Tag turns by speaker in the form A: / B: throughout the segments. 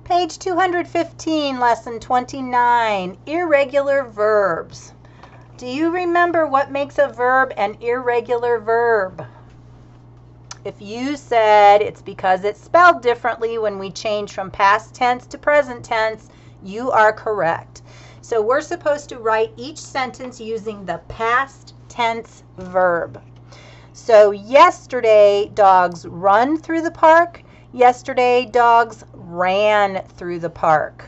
A: Page 215, lesson 29, irregular verbs. Do you remember what makes a verb an irregular verb? If you said it's because it's spelled differently when we change from past tense to present tense, you are correct. So we're supposed to write each sentence using the past tense verb. So yesterday, dogs run through the park. Yesterday, dogs ran through the park.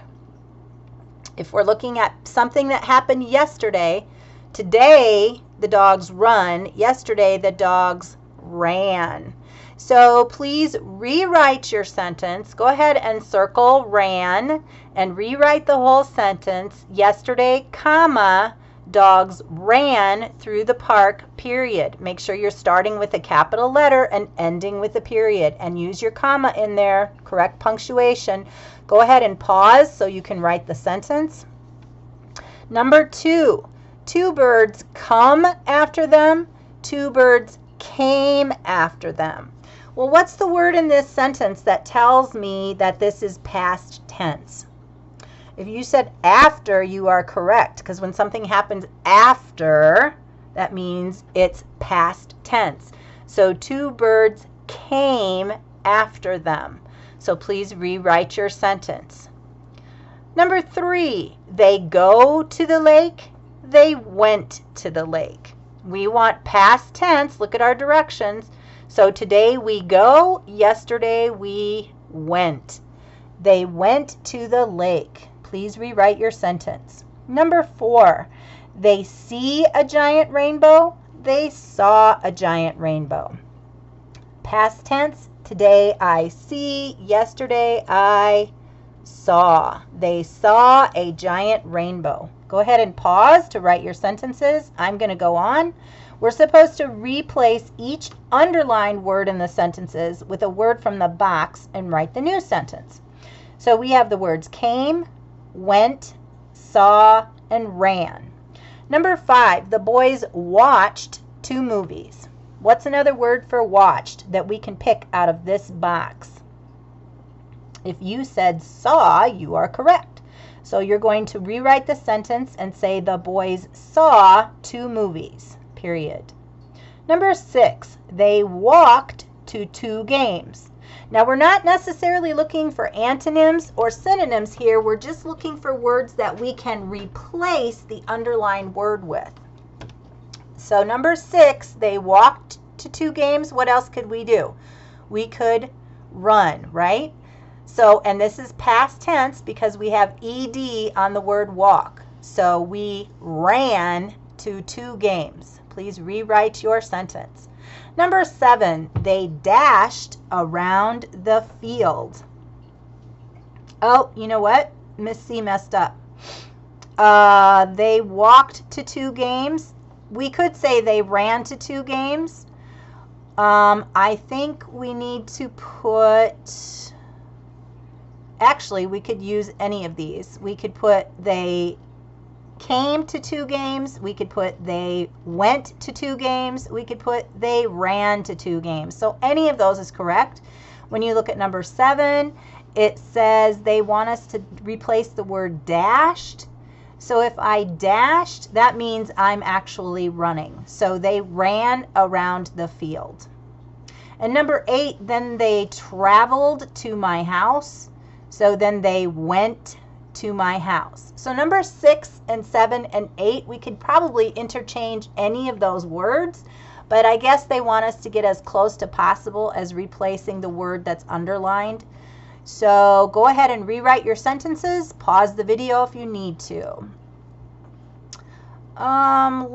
A: If we're looking at something that happened yesterday, today the dogs run. Yesterday the dogs ran. So please rewrite your sentence. Go ahead and circle ran and rewrite the whole sentence. Yesterday, comma, dogs ran through the park, period. Make sure you're starting with a capital letter and ending with a period, and use your comma in there, correct punctuation. Go ahead and pause so you can write the sentence. Number 2, two birds come after them, two birds came after them. Well, what's the word in this sentence that tells me that this is past tense? If you said after, you are correct, because when something happens after, that means it's past tense. So two birds came after them. So please rewrite your sentence. Number 3, they go to the lake, they went to the lake. We want past tense. Look at our directions. So today we go, yesterday we went. They went to the lake. Please rewrite your sentence. Number 4, they see a giant rainbow, they saw a giant rainbow. Past tense, today I see, yesterday I saw. They saw a giant rainbow. Go ahead and pause to write your sentences. I'm going to go on. We're supposed to replace each underlined word in the sentences with a word from the box and write the new sentence. So we have the words came, went, saw, and ran. Number 5, the boys watched 2 movies. What's another word for watched that we can pick out of this box? If you said saw, you are correct. So you're going to rewrite the sentence and say the boys saw 2 movies, period. Number 6, they walked to 2 games. Now, we're not necessarily looking for antonyms or synonyms here. We're just looking for words that we can replace the underlined word with. So number 6, they walked to 2 games. What else could we do? We could run, right? So, and this is past tense because we have ed on the word walk. So we ran to 2 games. Please rewrite your sentence. Number 7, they dashed around the field. Oh, you know what? Miss C messed up. They walked to 2 games. We could say they ran to 2 games. I think we need to put, actually, we could use any of these. We could put they came to 2 games. We could put they went to 2 games. We could put they ran to 2 games. So any of those is correct. When you look at number 7, it says they want us to replace the word dashed. So if I dashed, that means I'm actually running. So they ran around the field. And number 8, then they traveled to my house. So then they went to my house. So number 6 and 7 and 8, we could probably interchange any of those words, but I guess they want us to get as close to possible as replacing the word that's underlined. So go ahead and rewrite your sentences. Pause the video if you need to. I'm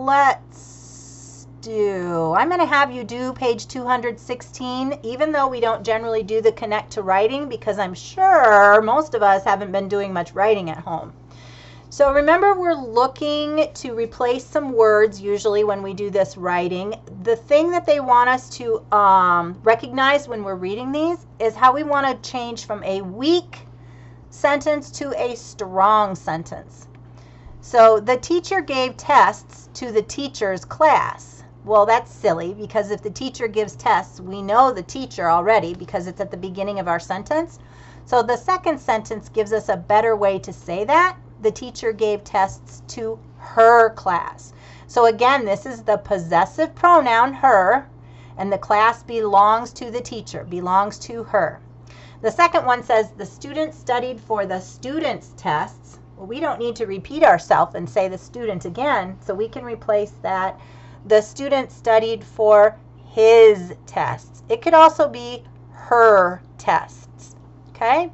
A: going to have you do page 216, even though we don't generally do the connect to writing, because I'm sure most of us haven't been doing much writing at home. So remember, we're looking to replace some words usually when we do this writing. The thing that they want us to recognize when we're reading these is how we want to change from a weak sentence to a strong sentence. So the teacher gave tests to the teacher's class. Well, that's silly, because if the teacher gives tests, we know the teacher already because it's at the beginning of our sentence. So the second sentence gives us a better way to say that. The teacher gave tests to her class. So again, this is the possessive pronoun her, and the class belongs to the teacher, belongs to her. The second one says the student studied for the student's tests. Well, we don't need to repeat ourselves and say the student again, so we can replace that. The student studied for his tests. It could also be her tests. Okay?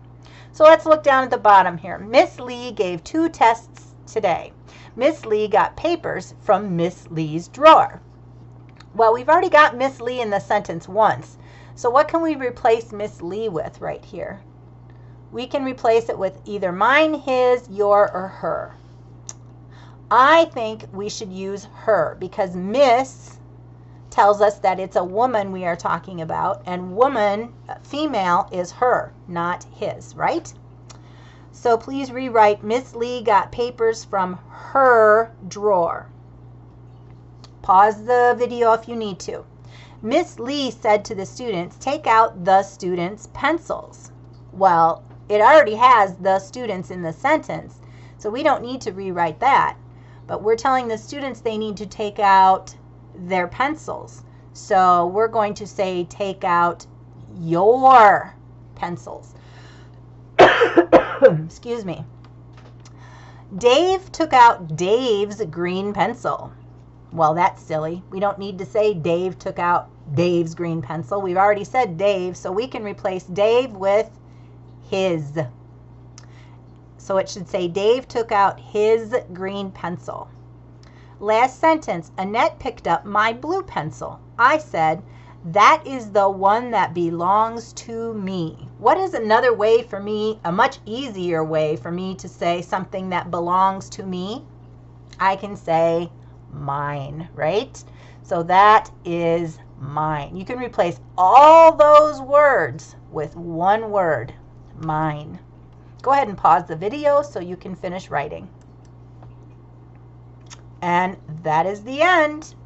A: So let's look down at the bottom here. Miss Lee gave 2 tests today. Miss Lee got papers from Miss Lee's drawer. Well, we've already got Miss Lee in the sentence once. So what can we replace Miss Lee with right here? We can replace it with either mine, his, your, or her. I think we should use her because Miss tells us that it's a woman we are talking about, and woman, female, is her, not his, right? So please rewrite, Miss Lee got papers from her drawer. Pause the video if you need to. Miss Lee said to the students, take out the students' pencils. Well, it already has the students in the sentence, so we don't need to rewrite that. But we're telling the students they need to take out their pencils. So we're going to say take out your pencils. Excuse me. Dave took out Dave's green pencil. Well, that's silly. We don't need to say Dave took out Dave's green pencil. We've already said Dave, so we can replace Dave with his. So it should say Dave took out his green pencil. Last sentence, Annette picked up my blue pencil. I said, that is the one that belongs to me. What is another way for me, a much easier way for me to say something that belongs to me? I can say mine, right? So that is mine. You can replace all those words with one word, mine. Go ahead and pause the video so you can finish writing. And that is the end.